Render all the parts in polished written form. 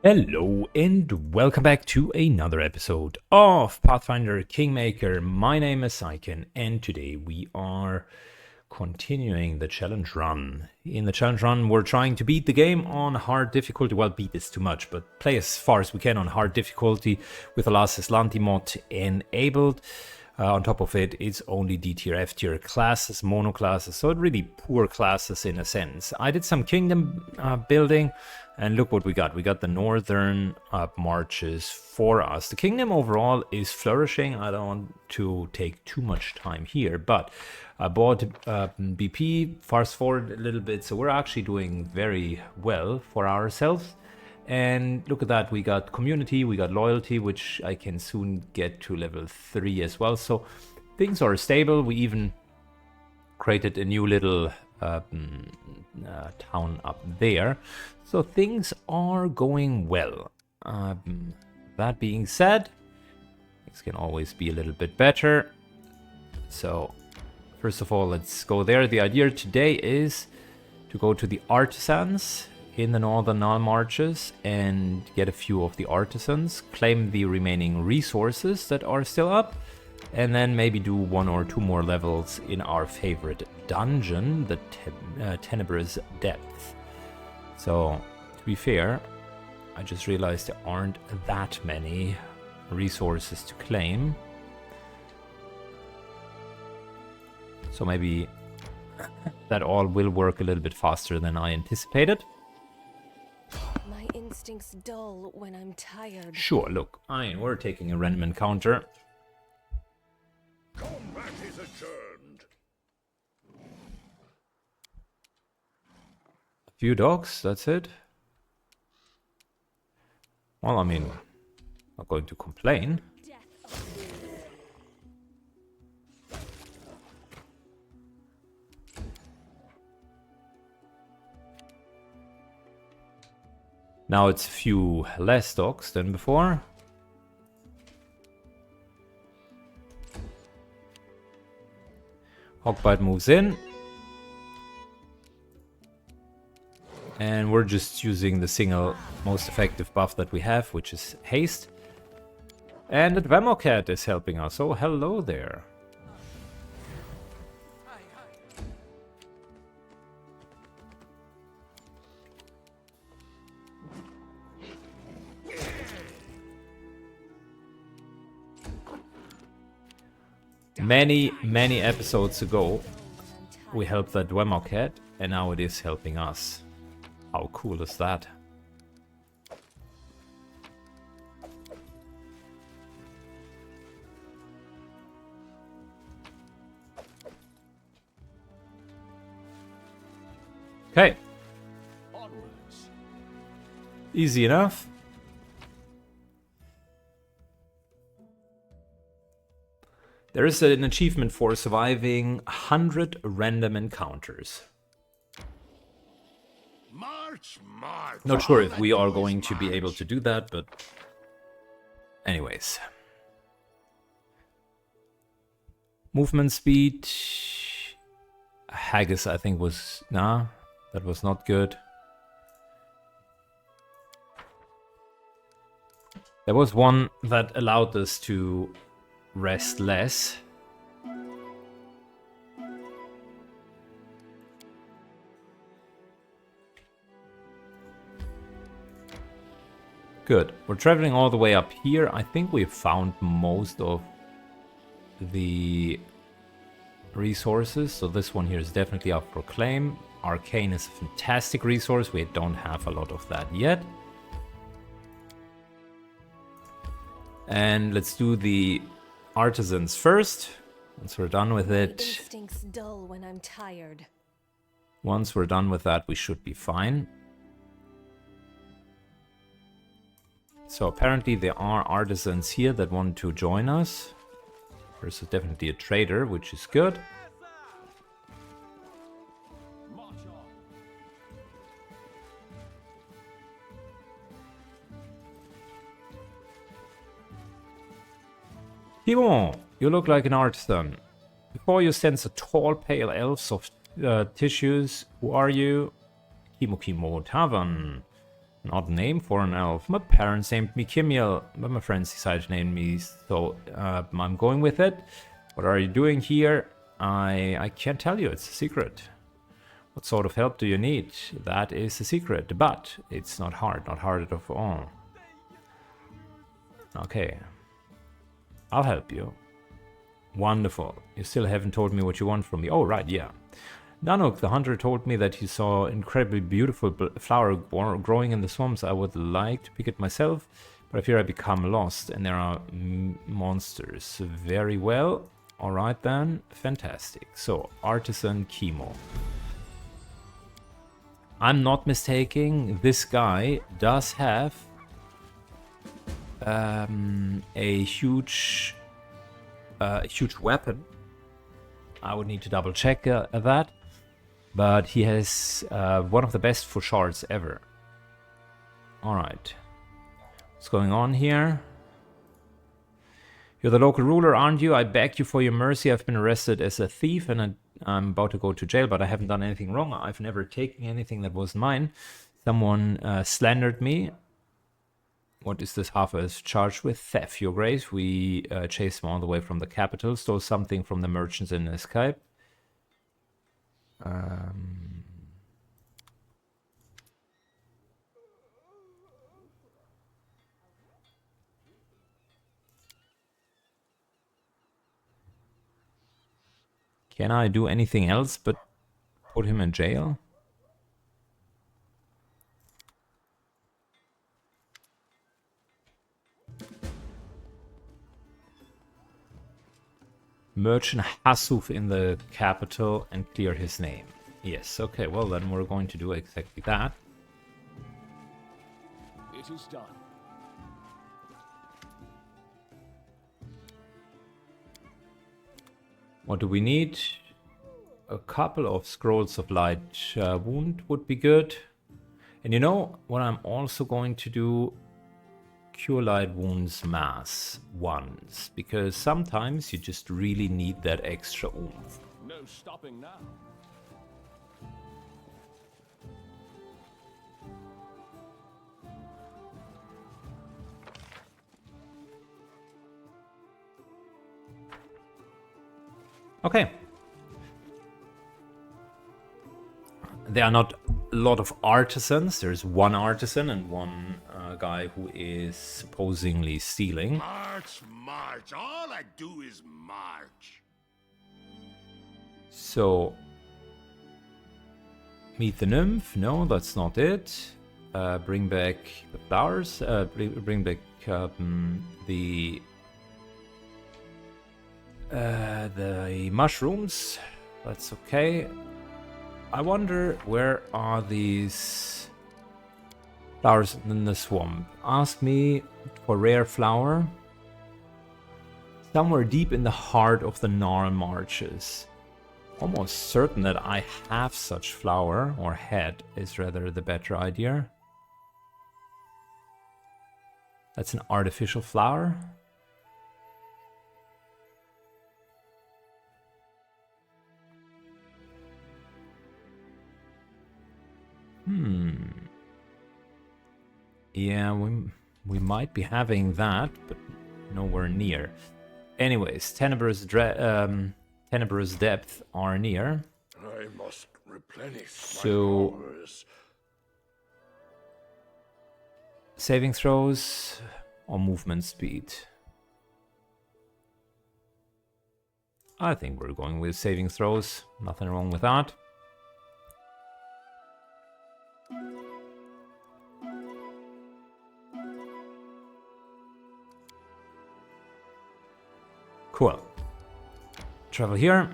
Hello and welcome back to another episode of Pathfinder Kingmaker. My name is Syken and today we are continuing the challenge run. In the challenge run we're trying to beat the game on hard difficulty. Well, beat is too much, but play as far as we can on hard difficulty with the Last Azlanti mod enabled. On top of it, it's only D tier, F tier classes, mono classes, so really poor classes in a sense. I did some kingdom building, and look what we got. We got the northern marches for us. The kingdom overall is flourishing. I don't want to take too much time here, but I bought BP, fast forward a little bit, so we're actually doing very well for ourselves. And look at that, we got community, we got loyalty, which I can soon get to level 3 as well. So things are stable. We even created a new little town up there. So things are going well. That being said, things can always be a little bit better. So first of all, let's go there. The idea today is to go to the artisans in the northern Nile marches and get a few of the artisans, claim the remaining resources that are still up, and then maybe do 1 or 2 more levels in our favorite dungeon, the Tenebrous Depth. So, to be fair, I just realized there aren't that many resources to claim. So maybe that all will work a little bit faster than I anticipated. My instincts dull when I'm tired. Sure, look, we're taking a random encounter. Combat is adjourned. A few dogs, that's it. Well, I mean, not going to complain. Now it's a few less dogs than before. Hogbite moves in. And we're just using the single most effective buff that we have, which is haste. And the Democat is helping us. Oh, hello there. Many episodes ago, we helped that Democat, and now it is helping us. How cool is that? Okay. Easy enough. There is an achievement for surviving 100 random encounters. March, march. Not sure if we are going to be able to do that, but anyways. Movement speed. Haggis, I think, was... Nah, that was not good. There was one that allowed us to rest less. Good. We're traveling all the way up here. I think we've found most of the resources. So this one here is definitely up for claim. Arcane is a fantastic resource. We don't have a lot of that yet. And let's do the artisans first. Once we're done with it. Instincts dull when I'm tired. Once we're done with that, we should be fine. So apparently there are artisans here that want to join us. There's definitely a trader, which is good. Timon, you look like an artisan. Before you stands a tall, pale elf, soft tissues. Who are you? Kimo Tavern. Not name for an elf. My parents named me Kimiel, but my friends decided to name me, so I'm going with it. What are you doing here? I can't tell you, it's a secret. What sort of help do you need? That is a secret, but it's not hard at all. Okay, I'll help you. Wonderful. You still haven't told me what you want from me. Oh, right, yeah. Nanook, the hunter, told me that he saw incredibly beautiful flower growing in the swamps. I would like to pick it myself, but I fear I become lost and there are monsters. Very well. All right then. Fantastic. So, artisan chemo. I'm not mistaken. This guy does have a huge weapon. I would need to double check that. But he has one of the best for shards ever. Alright. What's going on here? You're the local ruler, aren't you? I beg you for your mercy. I've been arrested as a thief and I'm about to go to jail, but I haven't done anything wrong. I've never taken anything that wasn't mine. Someone slandered me. What is this half-elf charged with? Theft, your grace. We chased him all the way from the capital, stole something from the merchants and escaped. Can I do anything else but put him in jail? Merchant Hasuf in the capital and clear his name. Yes, okay, well then we're going to do exactly that. It is done. What do we need? A couple of scrolls of light wound would be good. And you know what I'm also going to do? Cure light wounds mass once, because sometimes you just really need that extra oomph. No stopping now. Okay. There are not a lot of artisans. There's one artisan and one guy who is supposedly stealing. March, march. All I do is march. So, meet the nymph. No, that's not it. Bring back the flowers. Bring back the mushrooms. That's okay. I wonder, where are these flowers in the swamp? Ask me for rare flower. Somewhere deep in the heart of the Gnarl Marches. Almost certain that I have such flower, or had is rather the better idea. That's an artificial flower. Yeah, we might be having that, but nowhere near. Anyways, Tenebrous Depth are near. I must replenish So, my powers. saving throws or movement speed? I think we're going with saving throws. Nothing wrong with that. Cool. Travel here.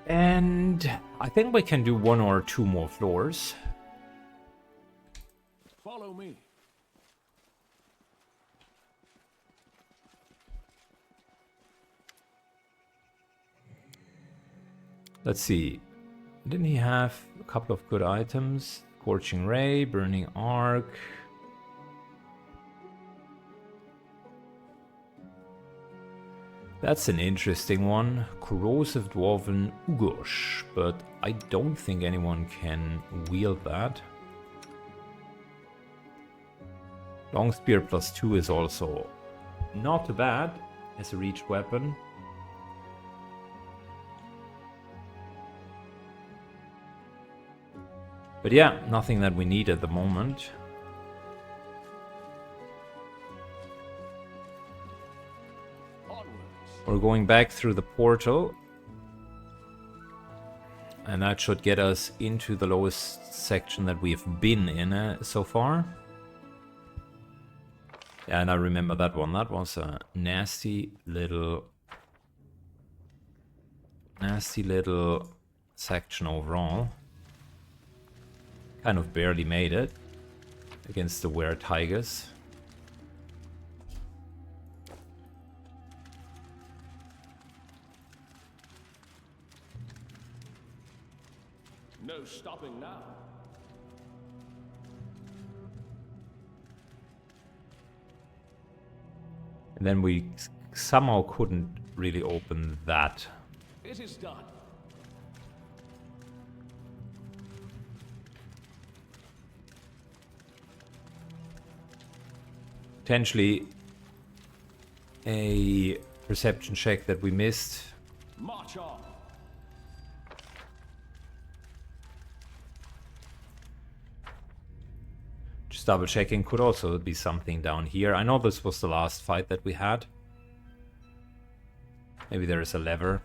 And I think we can do one or two more floors. Follow me. Let's see. Didn't he have a couple of good items? Scorching Ray, Burning Arc. That's an interesting one. Corrosive Dwarven Ugosh, but I don't think anyone can wield that. Long Spear +2 is also not too bad as a reach weapon. But yeah, nothing that we need at the moment. We're going back through the portal. And that should get us into the lowest section that we've been in so far. Yeah, and I remember that one. That was a nasty little section overall. Kind of barely made it against the were tigers. No stopping now. And then we somehow couldn't really open that. It is done. Potentially a perception check that we missed. March on. Just double checking, could also be something down here. I know this was the last fight that we had. Maybe there is a lever.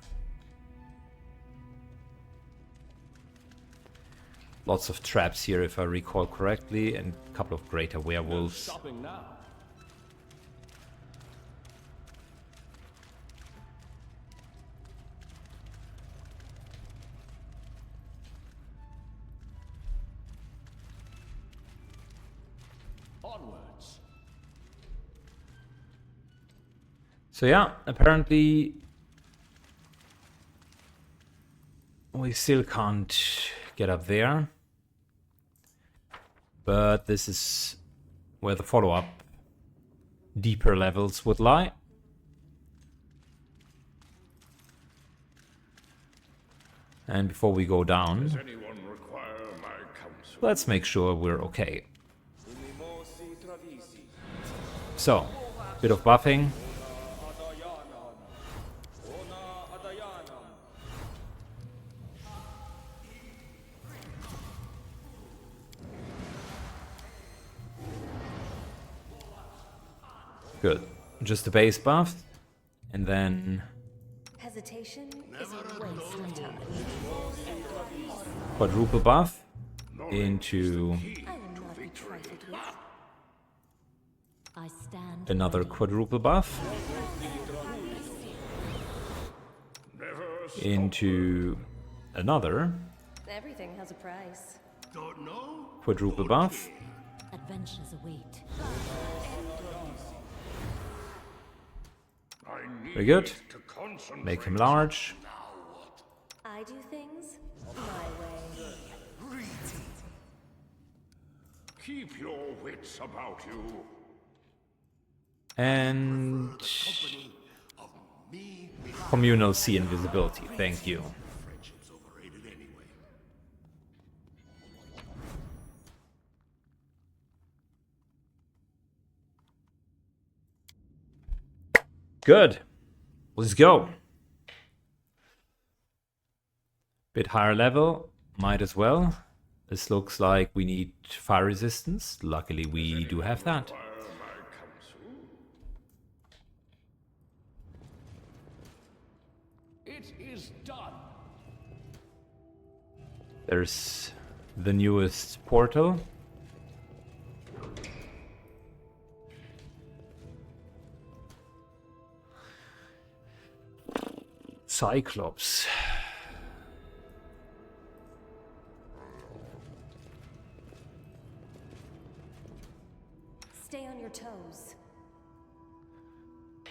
Lots of traps here if I recall correctly, and a couple of greater No werewolves. stopping now. Onwards. So yeah, apparently we still can't get up there. But this is where the follow-up deeper levels would lie. And before we go down, Anyone require my counsel? let's make sure we're okay. So, bit of buffing. Good. Just the base buff. And then Hesitation is a waste of time. quadruple buff into I am not be trifled with. I stand another quadruple buff into another Everything has a price. Don't know? quadruple buff. adventures await. I need Very good. to concentrate. Make him large. I do things my way. Keep your wits about you. And communal sea invisibility. Thank you. Friendship's overrated anyway. Good. Let's go. Bit higher level. Might as well. This looks like we need fire resistance. Luckily, we do have that. Require my counsel? It is done. There's the newest portal. Cyclops. Stay on your toes.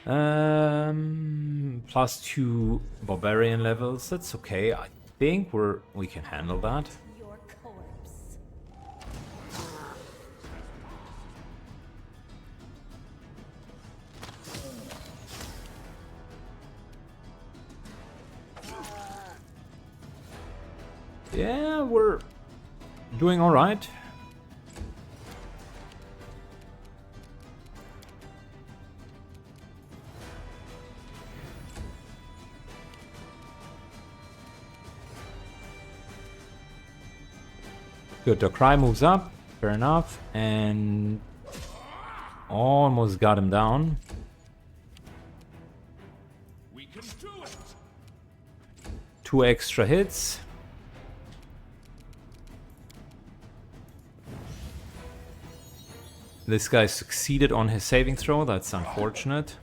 +2 barbarian levels. That's okay. I think we can handle that. Your corpse. Yeah, we're doing all right. Good, the cry moves up. Fair enough. And almost got him down. We can do it. 2 extra hits. This guy succeeded on his saving throw. That's unfortunate.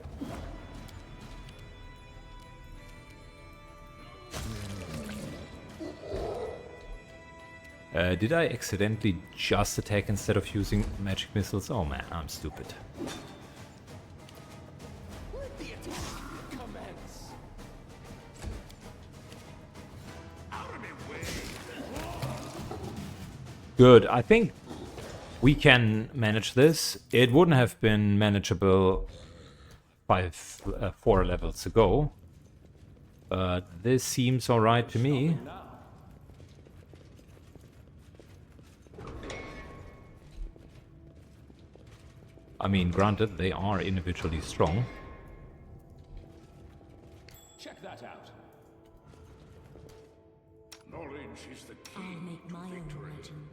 Did I accidentally just attack instead of using magic missiles? Oh man, I'm stupid. Let the attack commence. Out of my way! Good, I think we can manage this. It wouldn't have been manageable 4 levels ago. But this seems alright to me. Now. I mean, granted, they are individually strong. Check that out. Knowledge is the key I'll make to my own victory. legend.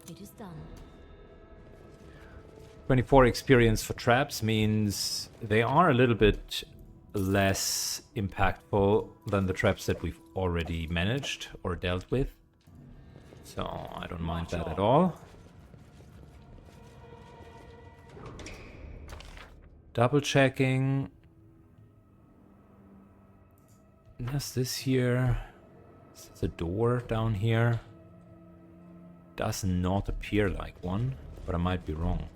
It is done. 24 experience for traps means they are a little bit less impactful than the traps that we've already managed or dealt with. So I don't mind that at all. Double checking. Does this here... Is this a door down here? Does not appear like one, but I might be wrong.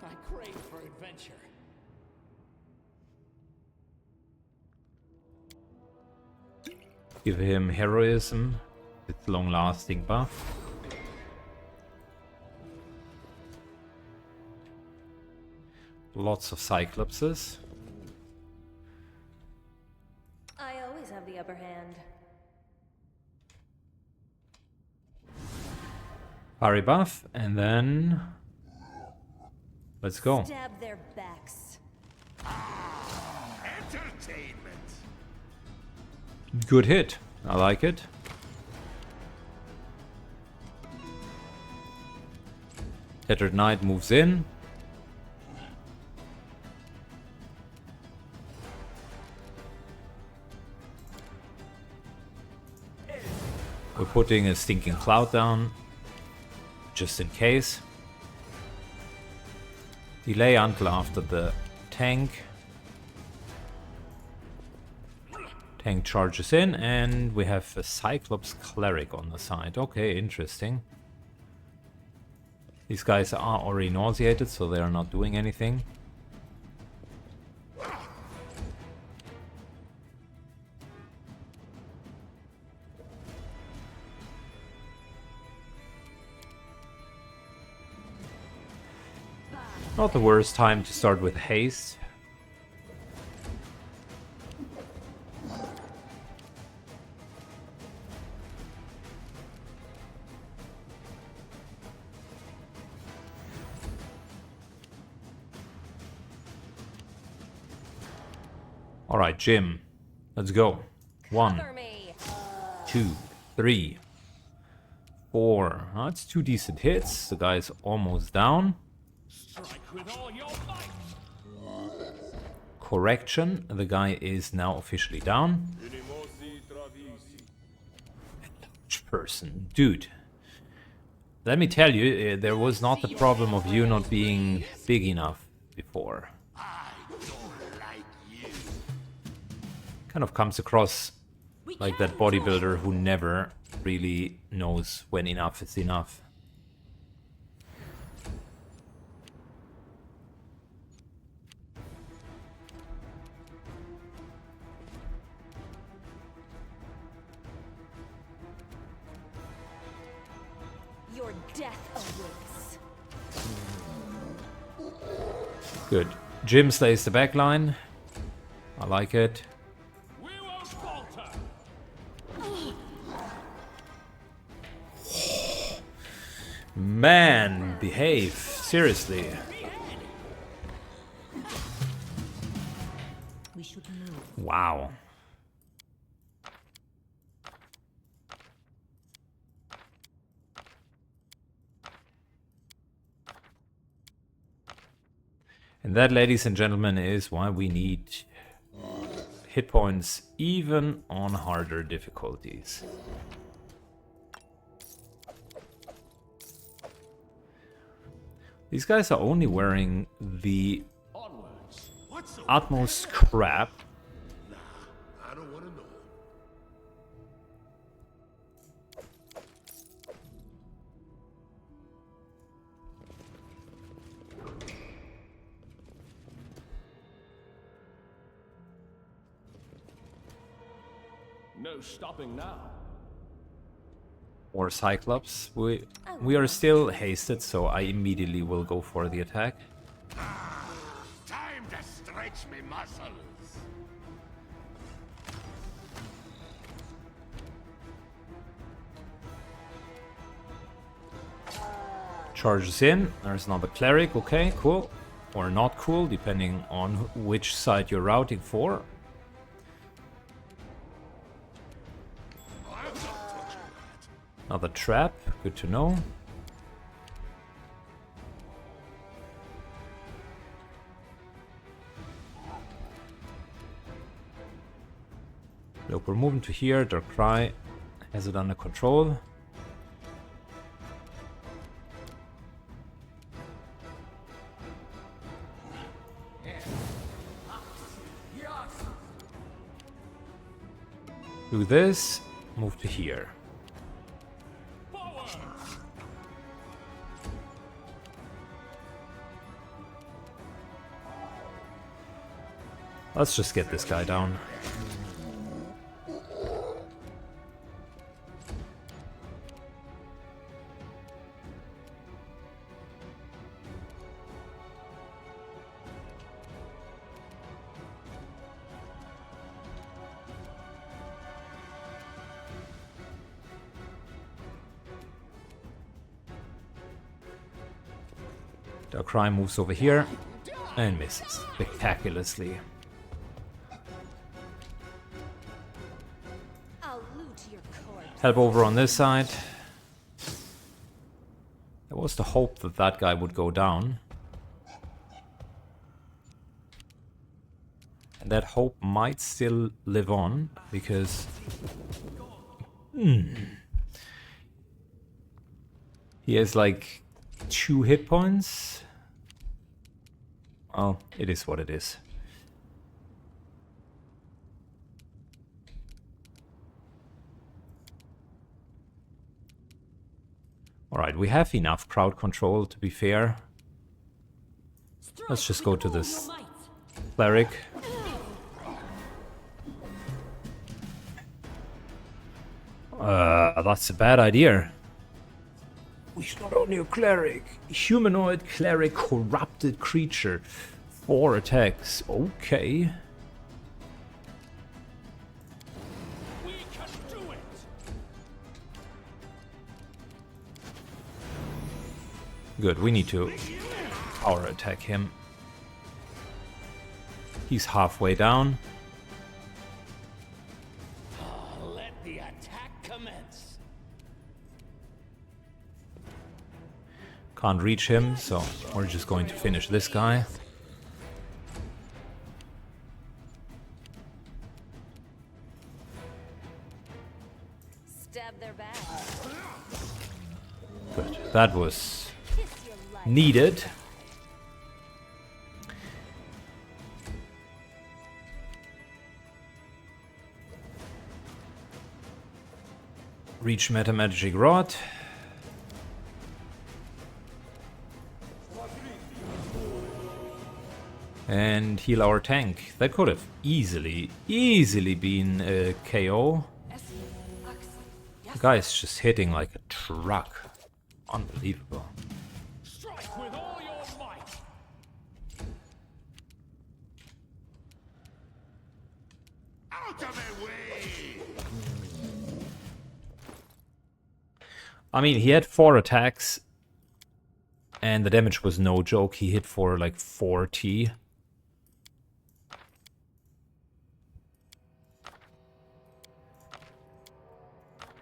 I crave for adventure. Give him heroism, its long-lasting buff. Lots of Cyclopses. I always have the upper hand. Parry buff, and then... Let's go. Stab their backs. Entertainment! Good hit. I like it. Tattered Knight moves in. We're putting a Stinking Cloud down, just in case. Delay until after the tank. Tank charges in, and we have a Cyclops Cleric on the side. Okay, interesting. These guys are already nauseated, so they are not doing anything. Not the worst time to start with haste. Alright, Jim. Let's go. 1, Cover me. 2, 3, 4. That's 2 decent hits. The guy's almost down. Strike with all your might. Correction, the guy is now officially down. Large person. Dude. Let me tell you, there was not the problem of you not being big enough before. I don't like you. Kind of comes across like that bodybuilder who never really knows when enough is enough. Your death awaits. Good. Jim slays the backline. I like it. We won't falter. Man, behave. Seriously. We should move. Wow. And that, ladies and gentlemen, is why we need hit points even on harder difficulties. These guys are only wearing the Onwards. What's so utmost crap. I don't want to know. No stopping now. Or Cyclops. We are still hasted, so I immediately will go for the attack. Time to stretch me muscles. Charges in. There's another cleric. Okay, cool. Or not cool, depending on which side you're routing for. I'm not touching that. Another trap. Good to know. Look, we're moving to here. Darkrai has it under control. Do this, move to here. Forward. Let's just get this guy down. Darkrai moves over here and misses spectacularly. I'll loot your corpse. Help over on this side. There was the hope that that guy would go down. And that hope might still live on, because... He has like 2 hit points. Well, it is what it is. Alright, we have enough crowd control, to be fair. Let's just go to this cleric. That's a bad idea. He's not only a cleric. Humanoid cleric, corrupted creature. 4 attacks. Okay. We can do it. Good, we need to power attack him. He's halfway down. Let the attack commence. Can't reach him, so we're just going to finish this guy. Stab their back. Good, that was Kiss your life. needed. Reach Meta Magic Rod. And heal our tank. That could have easily been a KO. The guy's just hitting like a truck. Unbelievable. Strike with all your might. Out of my way! I mean, he had 4 attacks, and the damage was no joke. He hit for like 40.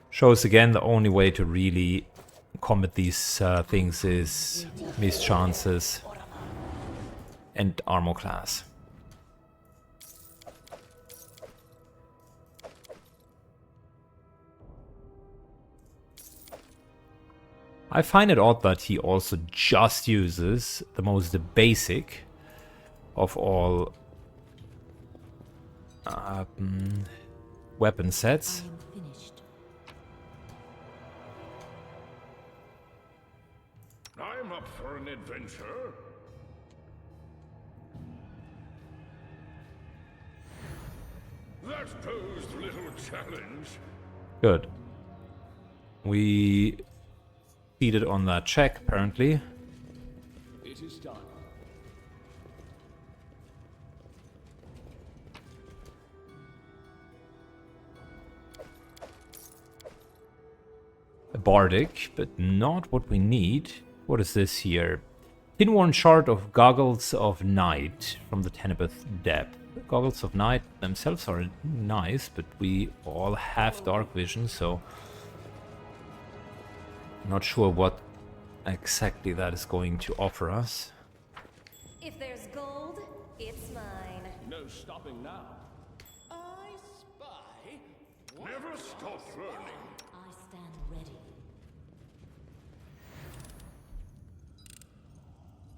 Shows again the only way to really combat these things is missed chances and armor class. I find it odd that he also just uses the most basic of all weapon sets. I am finished. I'm up for an adventure. That posed little challenge. Good. We succeeded on that check, apparently. It is done. A bardic, but not what we need. What is this here? Thin-worn shard of Goggles of Night from the Tenebeth Depth. Goggles of Night themselves are nice, but we all have dark vision, so not sure what exactly that is going to offer us. If there's gold, it's mine. No stopping now. I spy. Never stop learning. I stand ready.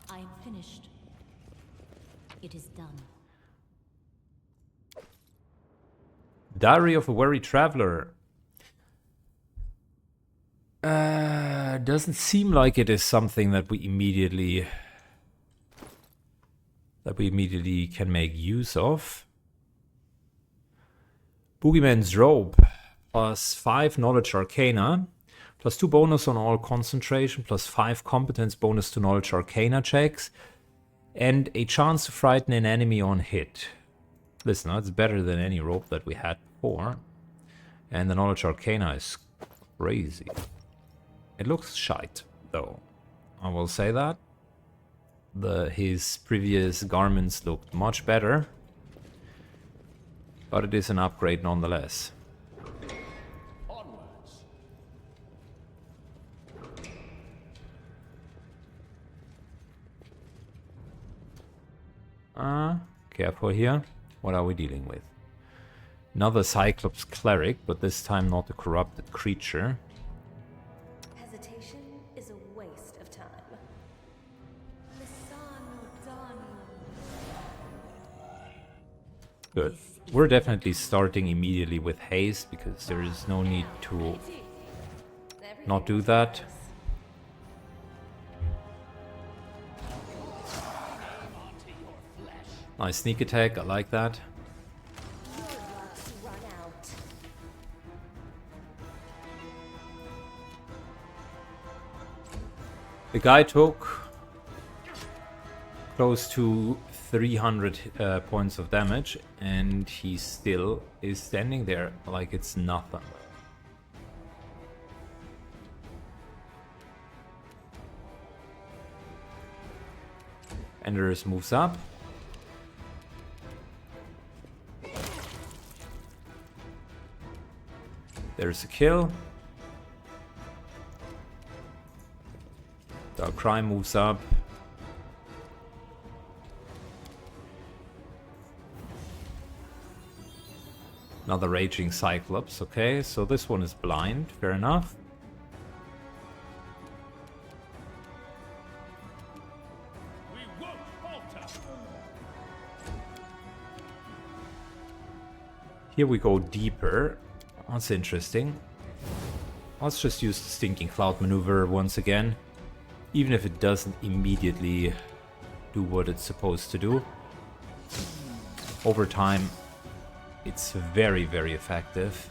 I am finished. It is done. Diary of a Weary Traveler. Doesn't seem like it is something that we immediately can make use of. Boogeyman's Robe. +5 Knowledge Arcana. +2 bonus on all concentration. +5 competence bonus to Knowledge Arcana checks. And a chance to frighten an enemy on hit. Listen, that's better than any rope that we had before. And the Knowledge Arcana is crazy. It looks shite, though. I will say that. His previous garments looked much better. But it is an upgrade nonetheless. Onwards. Careful here. What are we dealing with? Another Cyclops cleric, but this time not a corrupted creature. Hesitation is a waste of time. Good. We're definitely starting immediately with haste because there is no need to not do that. Nice sneak attack, I like that. Your luck's run out. The guy took close to 300 points of damage and he still is standing there like it's nothing. Enders moves up. There's a kill. Darkrai moves up. Another Raging Cyclops. Okay, so this one is blind. Fair enough. We won't falter. Here we go deeper. That's interesting. Let's just use the Stinking Cloud maneuver once again. Even if it doesn't immediately do what it's supposed to do. Over time, it's very, very effective.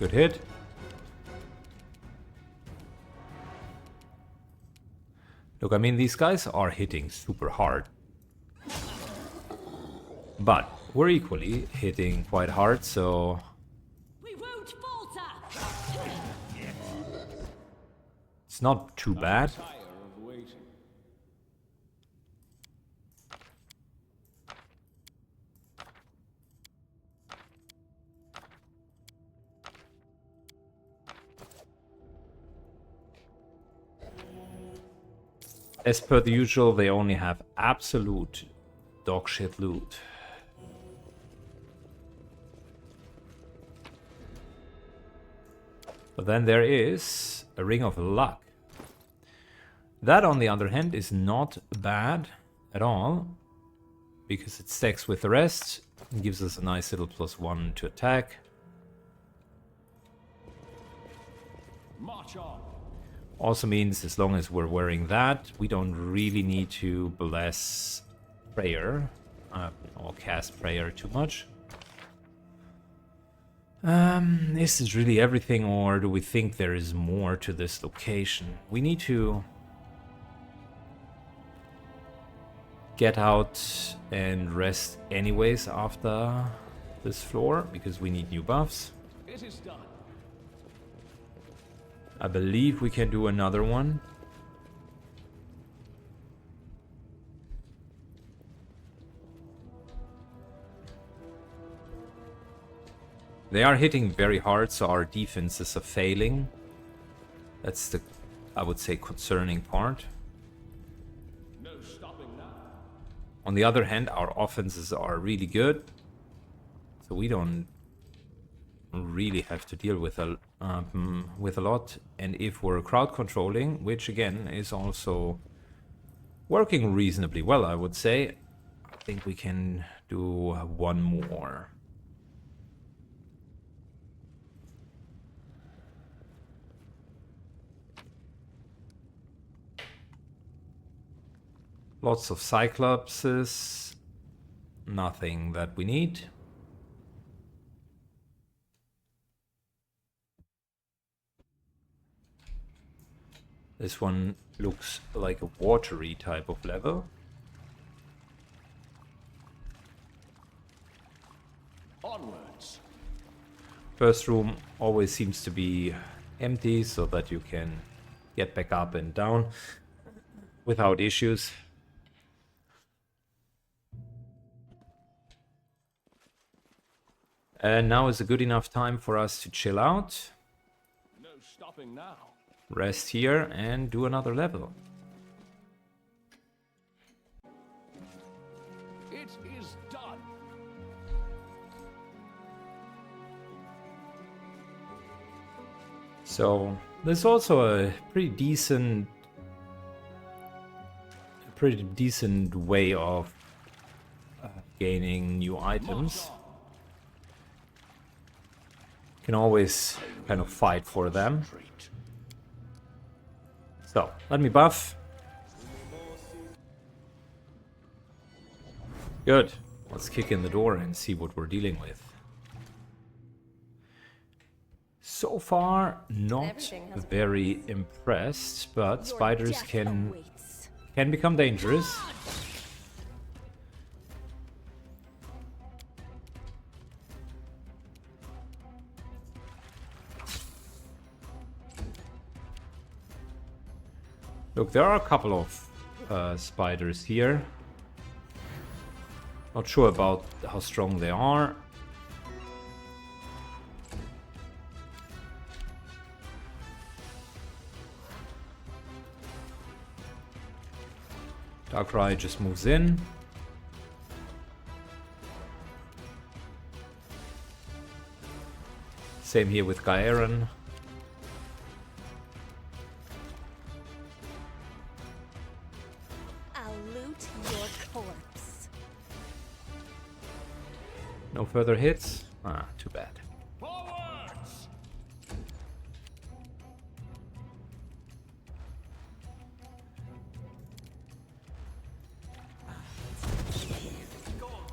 Good hit. Look, I mean, these guys are hitting super hard. But we're equally hitting quite hard, so... We won't falter! It's not too bad. Tire of waiting. As per the usual, they only have absolute dogshit loot. But then there is a Ring of Luck. That, on the other hand, is not bad at all, because it stacks with the rest and gives us a nice little +1 to attack. March on. Also means as long as we're wearing that, we don't really need to bless prayer or cast prayer too much. Is this really everything, or do we think there is more to this location? We need to get out and rest anyways after this floor, because we need new buffs. It is done. I believe we can do another one. They are hitting very hard, so our defenses are failing. That's the, I would say, concerning part. No stopping now. On the other hand, our offenses are really good, so we don't really have to deal with a lot. And if we're crowd controlling, which again is also working reasonably well, I would say, I think we can do one more. Lots of Cyclopses, nothing that we need. This one looks like a watery type of level. Onwards. First room always seems to be empty, so that you can get back up and down without issues. And now is a good enough time for us to chill out, No stopping now. rest here, and do another level. It is done. So there's also a pretty decent way of gaining new items. Can always kind of fight for them. So let me buff. Good. Let's kick in the door and see what we're dealing with. So far, not Everything has very impressed, but Your spiders death can awaits. become dangerous. Look, there are a couple of spiders here. Not sure about how strong they are. Darkrai just moves in. Same here with Gaeran. I'll loot your corpse. No further hits? Ah, too bad. Forwards.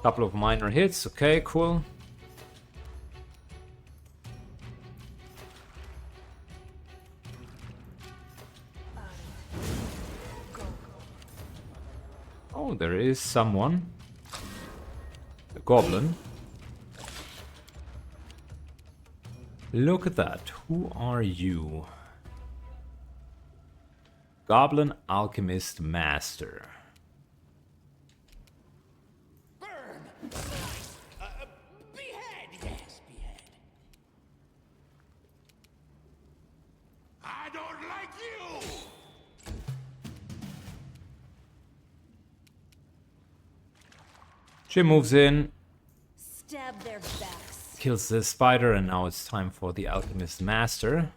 Couple of minor hits, okay, cool. Oh, there is someone. A goblin. Look at that. Who are you? Goblin Alchemist Master. Behead, yes, behead. I don't like you! Jim moves in, Stab their backs. kills the spider, and now it's time for the Alchemist Master.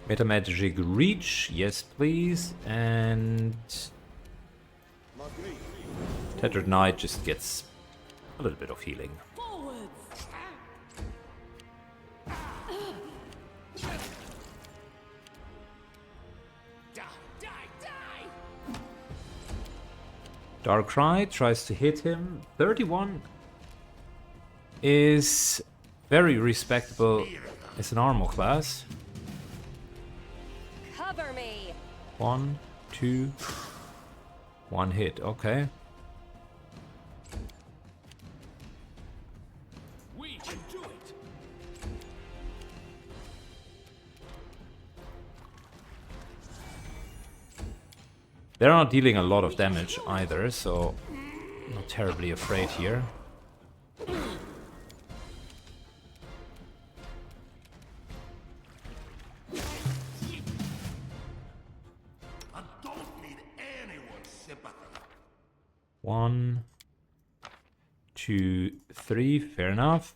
Metamagic Reach, yes please, and Tethered Knight just gets a little bit of healing. Forwards! Die, die, die! Darkrai tries to hit him. 31 is very respectable as an armor class. Cover me. 1, 2, 1 hit, okay. We can do it. They're not dealing a lot of damage either, so not terribly afraid here. I don't need anyone's sympathy. 1, 2, 3, fair enough.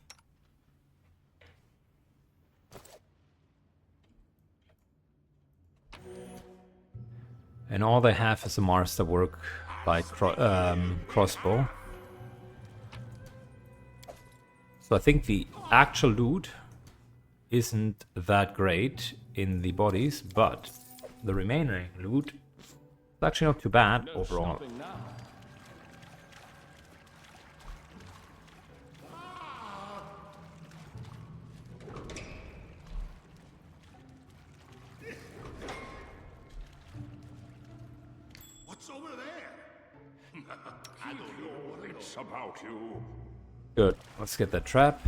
And all they have is a masterwork by crossbow. So I think the actual loot isn't that great in the bodies, but the remaining loot is actually not too bad No overall. stopping now. What's over there? I don't know what it's about you. Good, let's get that trap.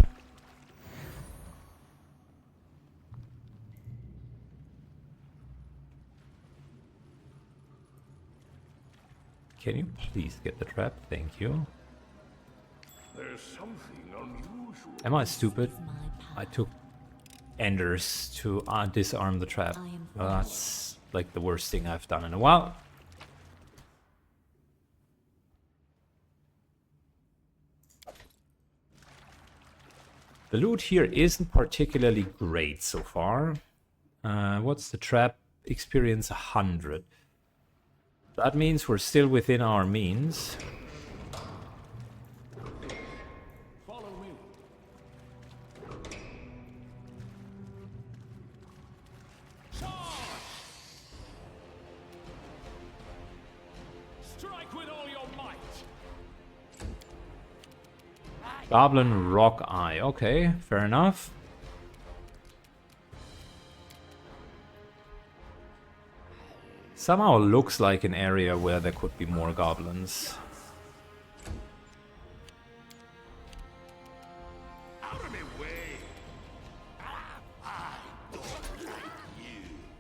Can you please get the trap? Thank you. There's something unusual. Am I stupid? My I power. took Enders to disarm the trap. I am Well, that's like the worst thing I've done in a while. The loot here isn't particularly great so far. What's the trap experience? 100. That means we're still within our means. Follow me. Charge! Strike with all your might. Goblin Rock Eye. Okay, fair enough. Somehow looks like an area where there could be more goblins. Out of my way.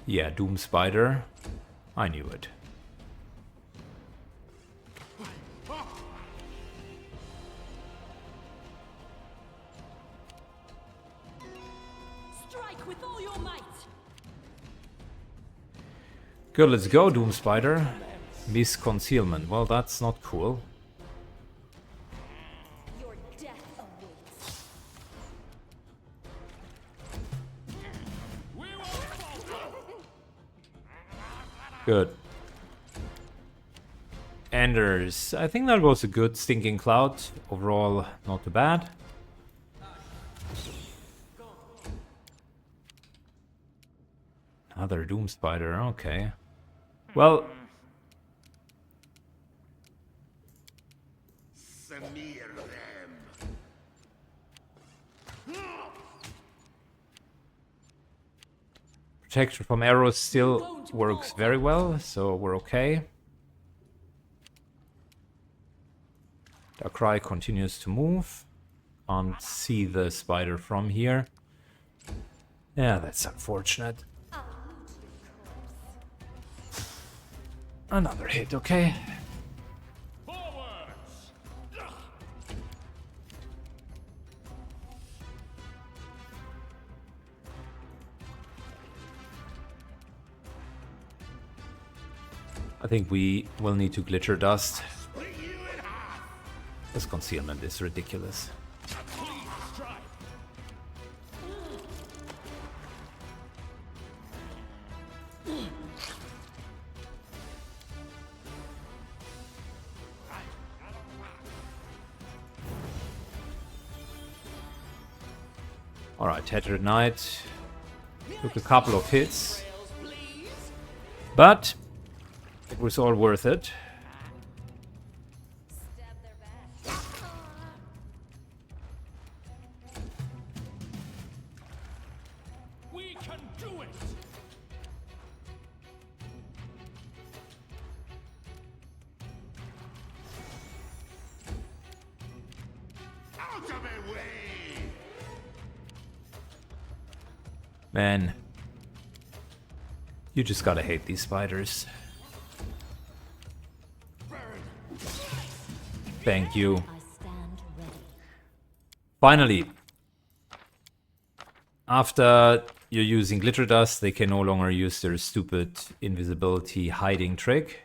Yeah, Doom Spider. I knew it. Strike with all your might! Good, let's go, Doom Spider. Miss Concealment. Well, that's not cool. Your death awaits. We will falter. Good. Enders. I think that was a good Stinking Cloud. Overall, not too bad. Another Doom Spider, okay. Well, Smear them. Protection from arrows still works very well, so we're okay. Darkrai continues to move. Can't see the spider from here. Yeah, that's unfortunate. Another hit, okay. Forwards! I think we will need to glitter dust. This concealment is ridiculous. Please strike! Alright, Tethered Knight took a couple of hits, but it was all worth it. Stab their back. We can do it! Out of my way! Man, you just gotta hate these spiders. Thank you. I stand ready. Finally, after you're using glitter dust, they can no longer use their stupid invisibility hiding trick.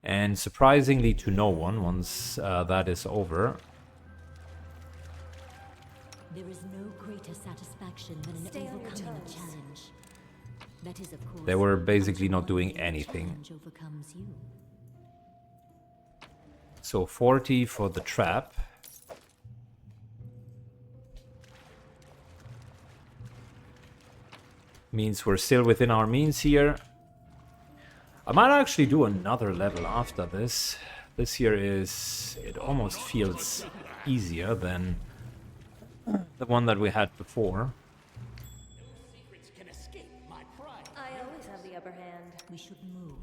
And surprisingly to no one, once that is over, There is no greater satisfaction than in Stay on your overcoming a toes. challenge. That is, of course, they were basically not until doing the anything. challenge overcomes you. So 40 for the trap. Means we're still within our means here. I might actually do another level after this. This here is... it almost feels easier than the one that we had before. Secrets can escape my pride. I always have the upper hand. We should move.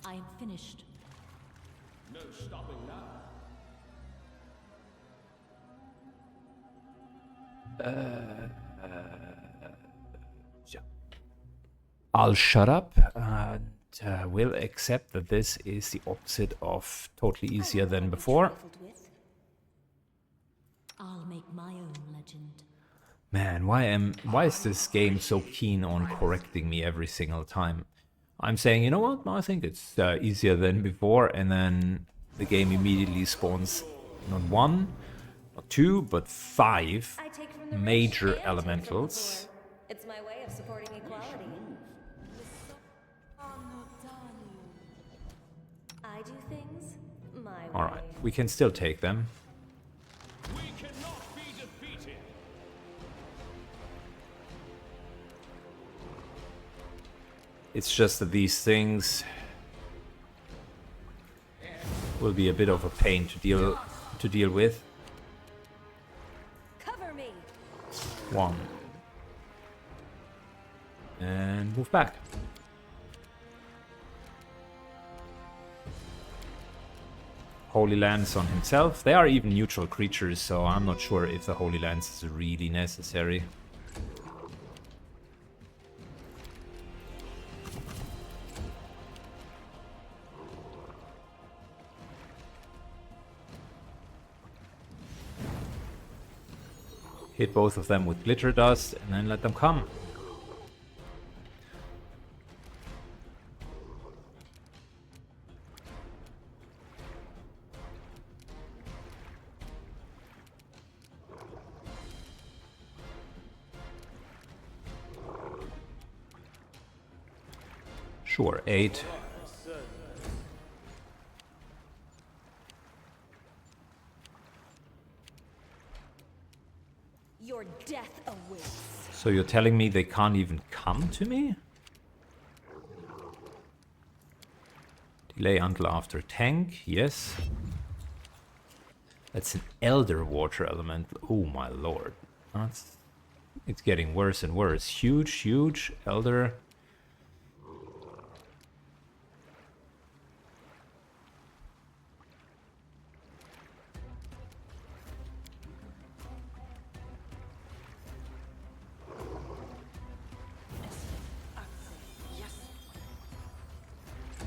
I am finished. No stopping now. I'll shut up and will accept that this is the opposite of totally easier than before. Trifled with. I'll make my own legend. Man, why is this game so keen on correcting me every single time? I'm saying, you know what, I think it's easier than before, and then the game immediately spawns not one, not two, but five I take from the rich major and take from the elementals. poor. It's my way of supporting equality. I do things my way. Alright, we can still take them. We cannot be defeated. It's just that these things will be a bit of a pain to deal with. Cover me. One. And move back. Holy Lance on himself. They are even neutral creatures, so I'm not sure if the Holy Lance is really necessary. Hit both of them with glitter dust and then let them come. Sure, 8. Your death awaits. So you're telling me they can't even come to me? Delay until after tank, yes. That's an elder water elemental. Oh my lord. It's getting worse and worse. Huge elder.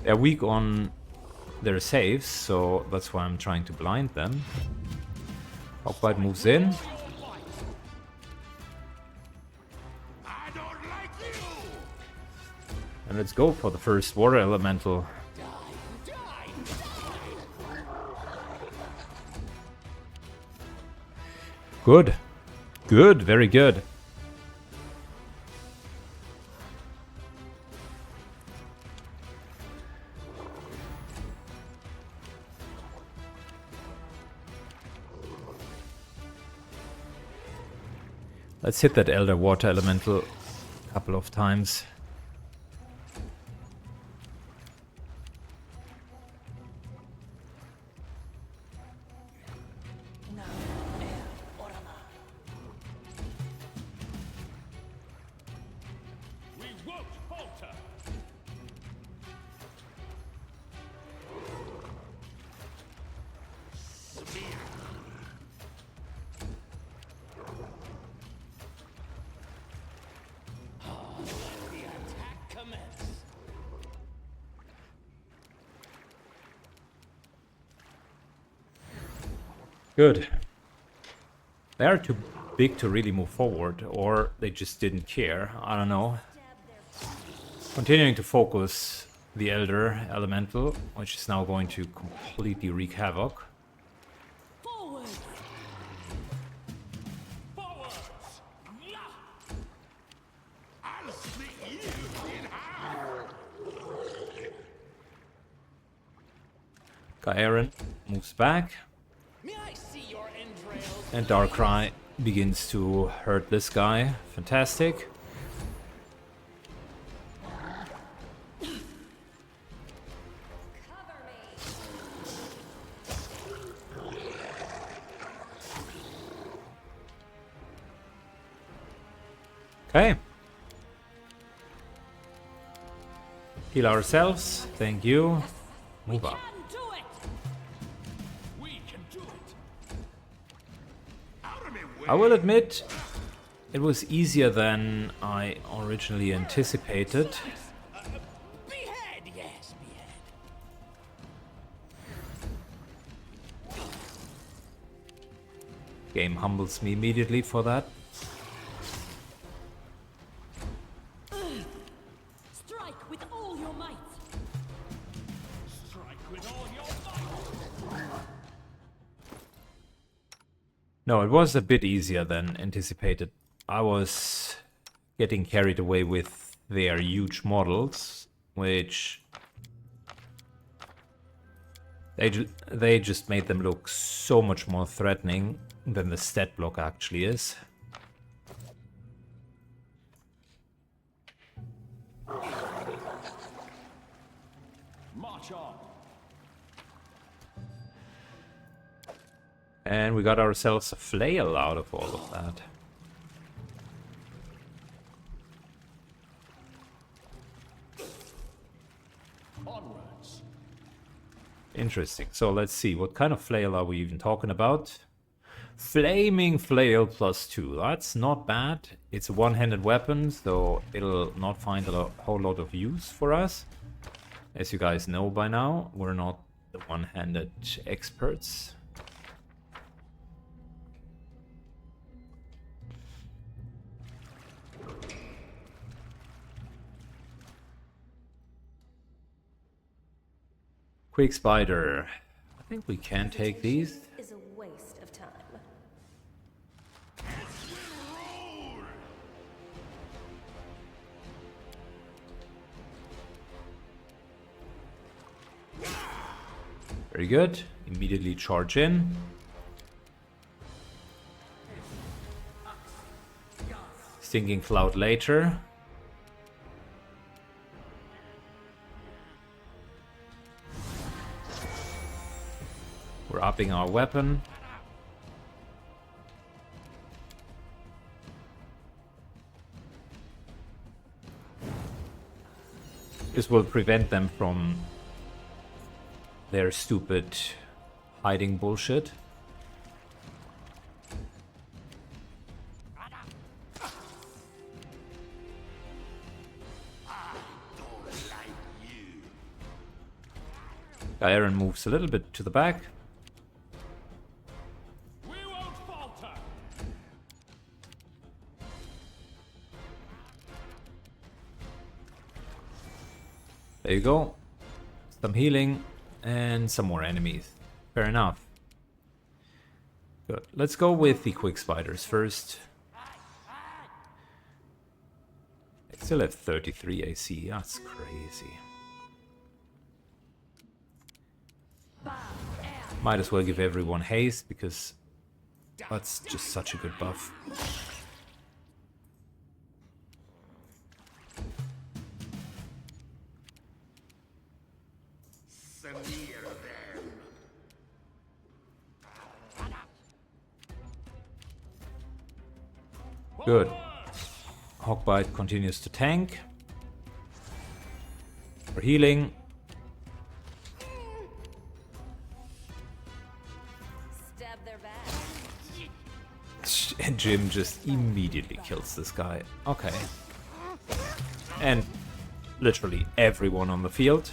They're weak on their saves, so that's why I'm trying to blind them. Hawkbite moves in. I don't like you! And let's go for the first water elemental. Good. Good, very good. Let's hit that Elder Water Elemental a couple of times. We won't falter. The attack commence. Good. They are too big to really move forward, or they just didn't care. I don't know. Continuing to focus the Elder Elemental, which is now going to completely wreak havoc. Forward! Forwards! Yeah! I'll split you in half! Gaeren moves back, May I see your entrails? and Darkrai begins to hurt this guy. Fantastic. Cover me. Okay. Heal ourselves. Thank you. Move up. Can do it! We can do it. Out of me, way! I will admit, it was easier than I originally anticipated. Behead, yes, behead. Game humbles me immediately for that. Strike with all your might! Strike with all your might. No, it was a bit easier than anticipated. I was getting carried away with their huge models, which they just made them look so much more threatening than the stat block actually is. March on. And we got ourselves a flail out of all of that. Onwards. Interesting. So let's see, what kind of flail are we even talking about? Flaming flail +2. That's not bad. It's a one-handed weapon, so it'll not find a whole lot of use for us. As you guys know by now, we're not the one-handed experts. Quick Spider. I think we can take these. Is a waste of time. Very good. Immediately charge in. Stinking Cloud later. We're upping our weapon. This will prevent them from their stupid hiding bullshit. Aaron moves a little bit to the back. We won't falter. There you go. Some healing and some more enemies. Fair enough. Good. Let's go with the quick spiders first. They still have 33 AC. That's crazy. Might as well give everyone haste because that's just such a good buff. Good. Hawkbite continues to tank. For healing. Stab their back. And Jim just immediately kills this guy. Okay. And literally everyone on the field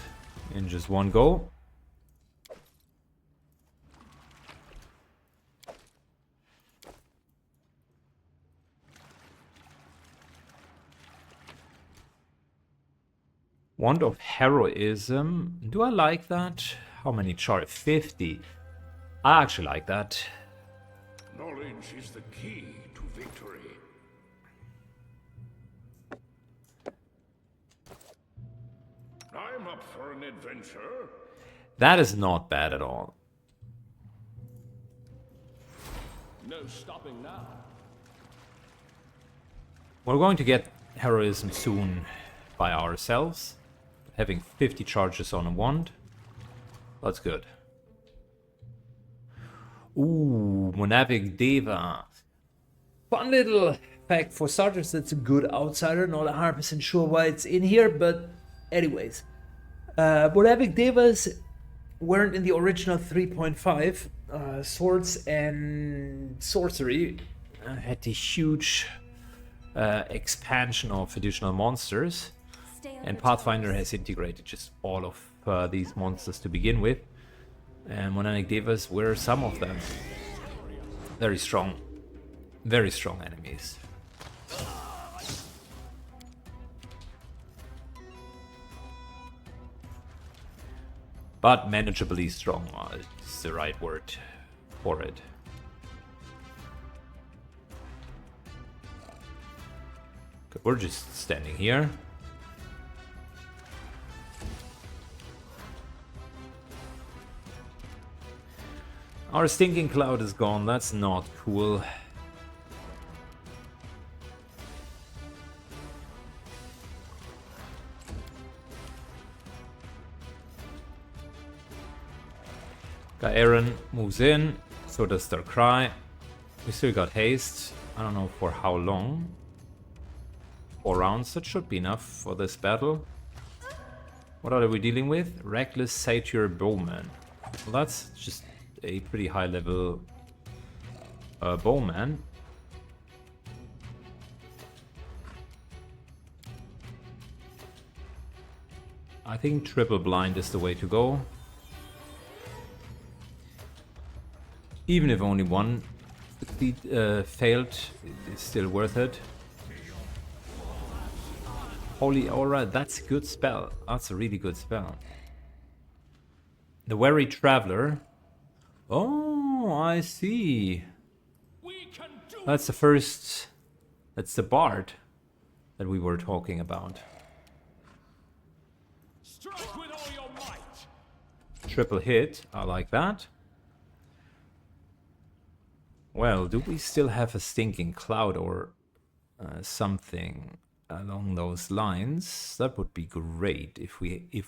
in just one go. Wand of Heroism. Do I like that? How many charge? 50. I actually like that. Knowledge is the key to victory. I'm up for an adventure. That is not bad at all. No stopping now. We're going to get Heroism soon by ourselves. Having 50 charges on a wand. That's good. Ooh, Monavik Deva. Fun little fact for starters, that's a good outsider. Not 100% sure why it's in here, but anyways. Monavik Devas weren't in the original 3.5. Swords and sorcery had the huge expansion of additional monsters. Stay on And your Pathfinder toes. has integrated just all of these monsters to begin with. And Monanic Devas were some of them. Very strong enemies. But manageably strong is the right word for it. Good, we're just standing here. Our stinking cloud is gone, that's not cool. Aaron moves in, so does their cry. We still got haste. I don't know for how long. 4 rounds, that should be enough for this battle. What are we dealing with? Reckless Satyr Bowman. Well, that's just a pretty high level bowman. I think triple blind is the way to go. Even if only one failed, it's still worth it. Holy Aura, that's a good spell. That's a really good spell. The Weary Traveler. Oh, I see. We can do That's the first... That's the Bard that we were talking about. strike with all your might. Triple hit, I like that. Well, do we still have a stinking cloud or something along those lines? That would be great if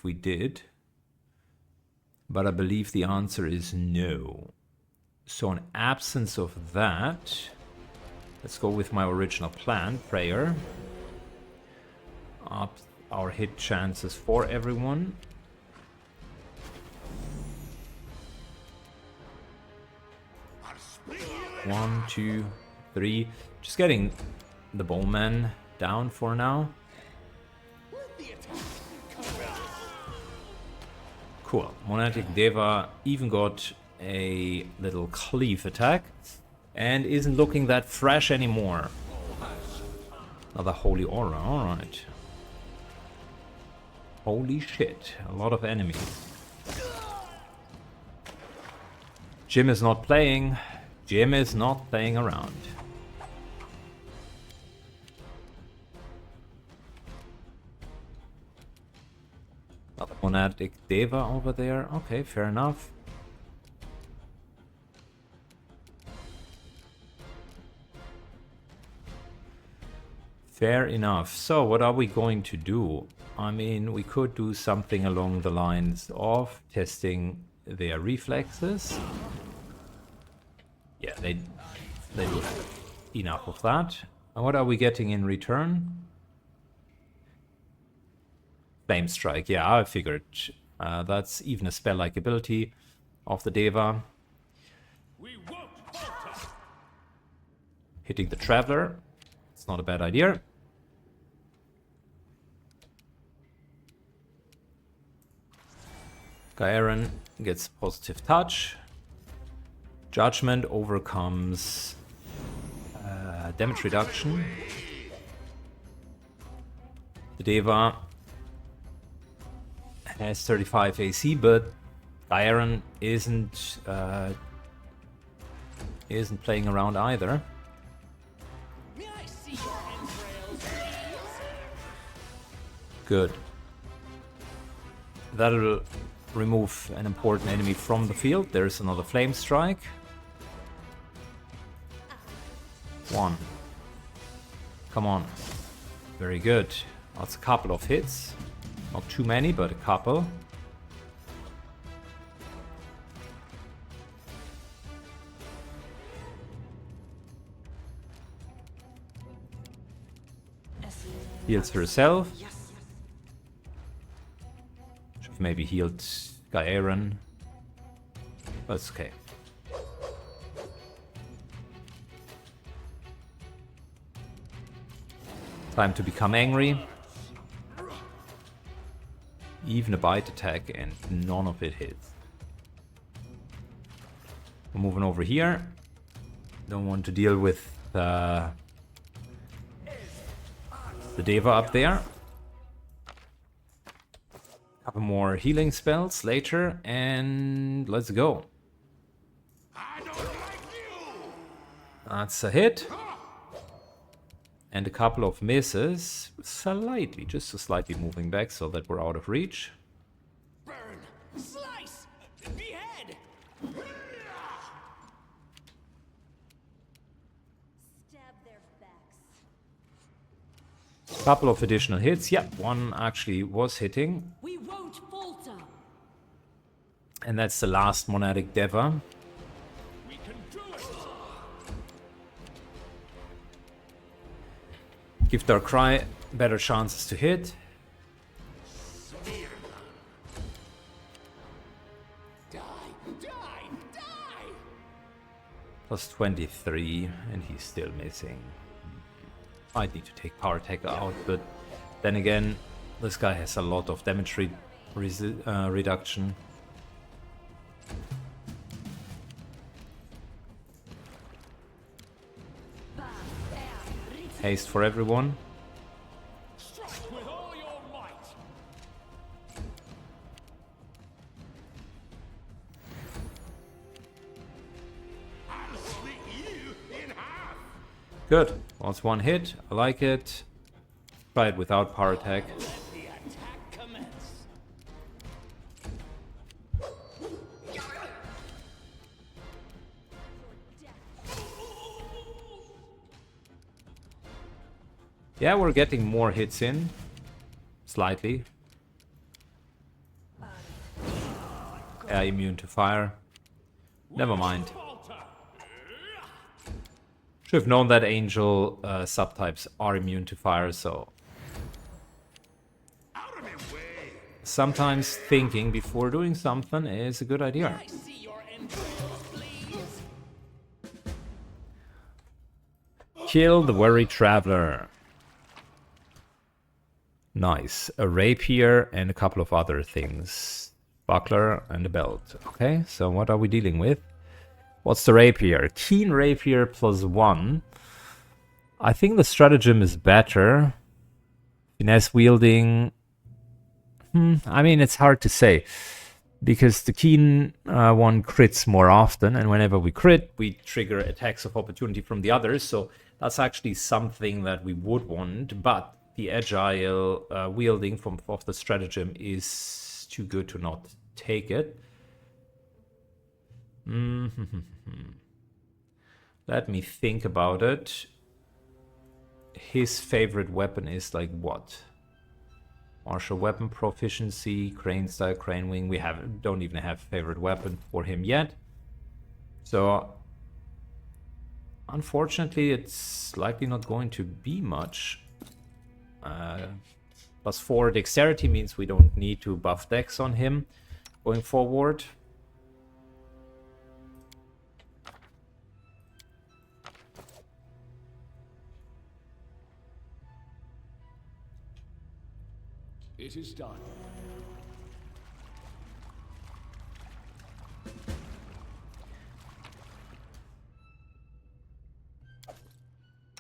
we did. But I believe the answer is no. So in absence of that, let's go with my original plan, prayer. our hit chances for everyone. One, two, three. Just getting the bowman down for now. Cool. Monadic Deva even got a little cleave attack and isn't looking that fresh anymore. Another holy aura, alright. Holy shit, a lot of enemies. Jim is not playing. Jim is not playing around. Another monadic Deva over there. Okay, fair enough. Fair enough. So what are we going to do? I mean, we could do something along the lines of testing their reflexes. Yeah, they do have enough of that. And what are we getting in return? Flame Strike. Yeah, I figured. That's even a spell-like ability of the Deva. Hitting the Traveler. It's not a bad idea. Gaeren gets positive touch. Judgment overcomes damage reduction. The Deva has 35 AC, but Gaeren isn't playing around either. Good. That'll remove an important enemy from the field. There's another Flame Strike. One. Come on. Very good. That's a couple of hits. Not too many, but a couple. Heals herself. Should have maybe healed Gaeren. That's okay. Time to become angry. Even a bite attack and none of it hits. We're moving over here. Don't want to deal with the Deva up there. Couple more healing spells later, and let's go. That's a hit. And a couple of misses. Slightly, just slightly moving back so that we're out of reach. Burn! Slice! Behead! Stab their backs. Couple of additional hits. Yeah, one actually was hitting. We won't falter. And that's the last monadic Deva. We can do it! Give Dark Cry better chances to hit. Die! Die! Die! Plus 23, and he's still missing. Might need to take Power Attack out, but then again, this guy has a lot of damage reduction. Haste for everyone. Strike with all your might! I'll split you in half. Good. That's one hit. I like it. Try it without Power Attack. Let the attack commence! Yeah, we're getting more hits in. Slightly. Immune to fire. Never mind. Should have known that angel subtypes are immune to fire, so sometimes thinking before doing something is a good idea. I see your entrails, please. Kill the worried traveler. Nice. A rapier and a couple of other things. Buckler and a belt. Okay, so what are we dealing with? What's the rapier? Keen rapier +1. I think the stratagem is better. Finesse wielding. I mean, it's hard to say. Because the keen one crits more often, and whenever we crit, we trigger attacks of opportunity from the others. So that's actually something that we would want. But the agile wielding of the stratagem is too good to not take it. Let me think about it. His favorite weapon is like what? Martial weapon proficiency, crane style, crane wing. We don't even have favorite weapon for him yet. So unfortunately, it's likely not going to be much. +4 dexterity means we don't need to buff dex on him going forward. It is done.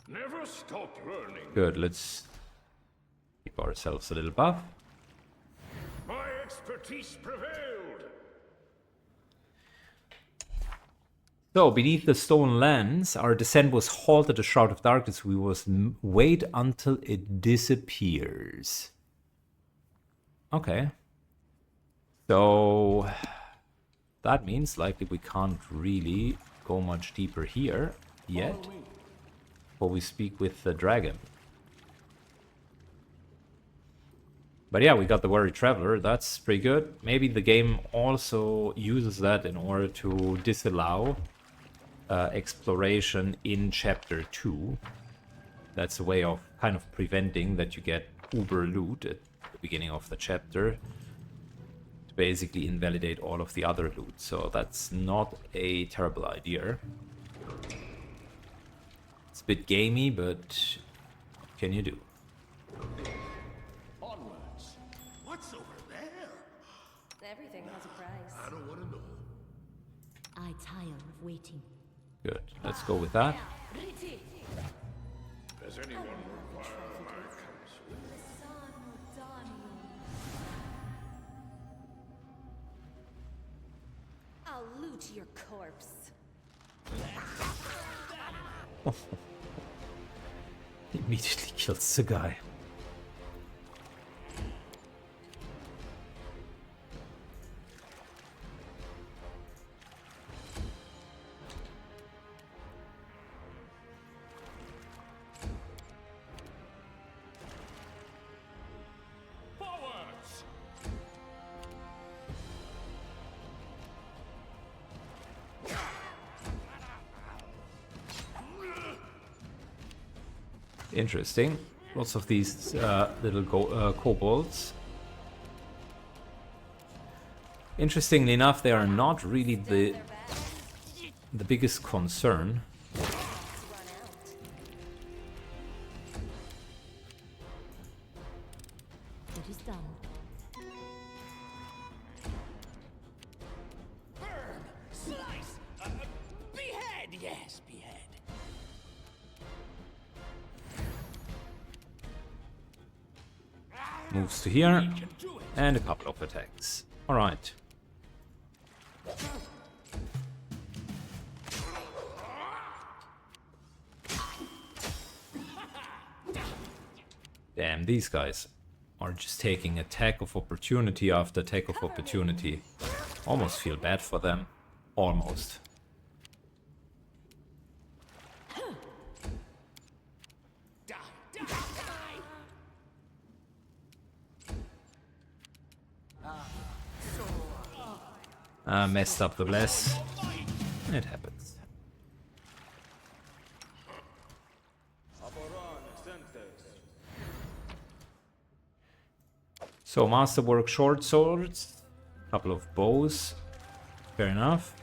Never stop learning. Good, let's keep ourselves a little buff. My expertise prevailed. So, beneath the stone lands, our descent was halted. A shroud of darkness. We must wait until it disappears. Okay. So, that means likely we can't really go much deeper here yet. Before we speak with the dragon. But yeah, we got the Worried Traveler. That's pretty good. Maybe the game also uses that in order to disallow exploration in Chapter 2. That's a way of kind of preventing that you get uber loot at the beginning of the chapter. To basically invalidate all of the other loot. So that's not a terrible idea. It's a bit gamey, but what can you do? Onwards. What's over there? Everything has a price. I don't want to know. I tire of waiting. Good. Let's go with that. Does anyone require my counsel? I'll loot your corpse. Immediately kills the guy. Forwards! Interesting. Lots of these little kobolds. Interestingly enough, they are not really the biggest concern. It is done. Burn! Slice! Behead! Yes, behead. Moves to here. And a couple of attacks. Alright. Damn, these guys are just taking attack of opportunity after attack of opportunity. Almost feel bad for them. Almost. Die! Die! Die! Messed up the bless. It happens. So masterwork short swords, couple of bows, fair enough.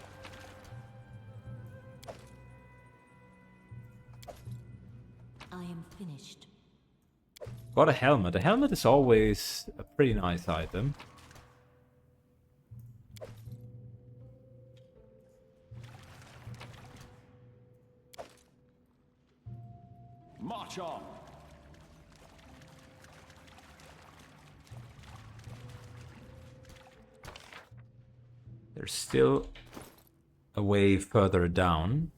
I am finished. Got a helmet. A helmet is always a pretty nice item. March on. There's still a way further down.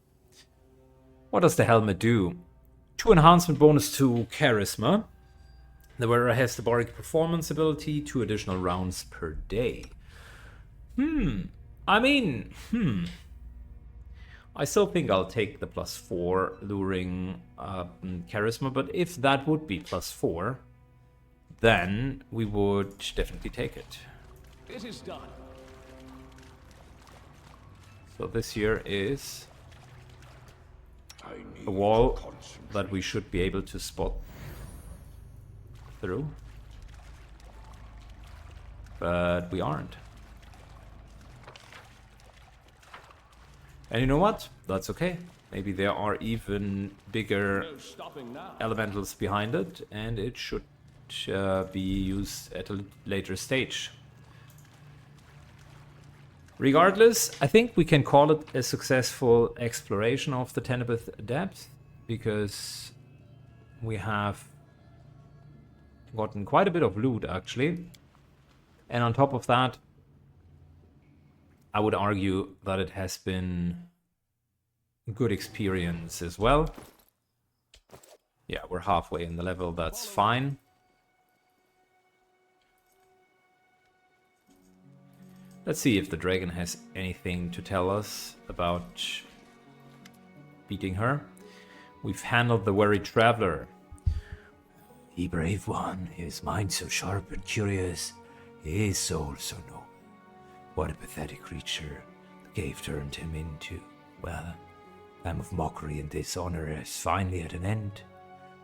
What does the helmet do? 2 enhancement bonus to charisma. The wearer has the barbaric performance ability, 2 additional rounds per day. I mean, I still think I'll take the +4 luring charisma, but if that would be +4, then we would definitely take it. It is done. So this here is I need a wall to concentrate. that we should be able to spot through. But we aren't. And you know what? That's okay. Maybe there are even bigger No stopping now. elementals behind it, and it should be used at a later stage. Regardless, I think we can call it a successful exploration of the Tenebith Depth, because we have gotten quite a bit of loot, actually. And on top of that, I would argue that it has been a good experience as well. Yeah, we're halfway in the level, that's fine. Let's see if the dragon has anything to tell us about beating her. We've handled the weary traveler. He brave one, his mind so sharp and curious, his soul so noble. What a pathetic creature the cave turned him into. Well, time of mockery and dishonor is finally at an end.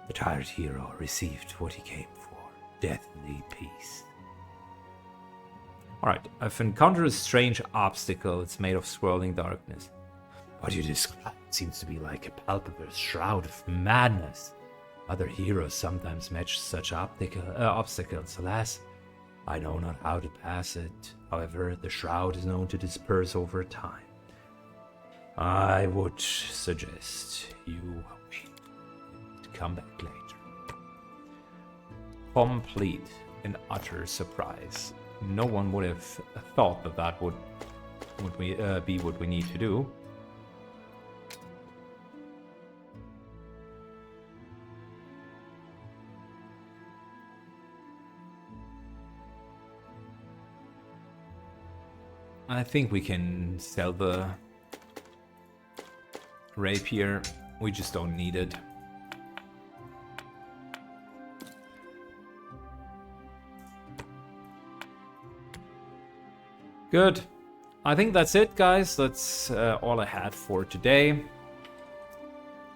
The tired hero received what he came for, deathly peace. Alright, I've encountered a strange obstacle. It's made of swirling darkness. What you describe seems to be like a palpable shroud of madness. Other heroes sometimes match such obstacles. Alas, I know not how to pass it. However, the shroud is known to disperse over time. I would suggest you wait to come back later. Complete and utter surprise. No one would have thought that that would be what we need to do. I think we can sell the rapier. We just don't need it. Good. I think that's it, guys. That's all I had for today.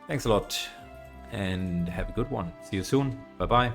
Thanks a lot, and have a good one. See you soon. Bye-bye.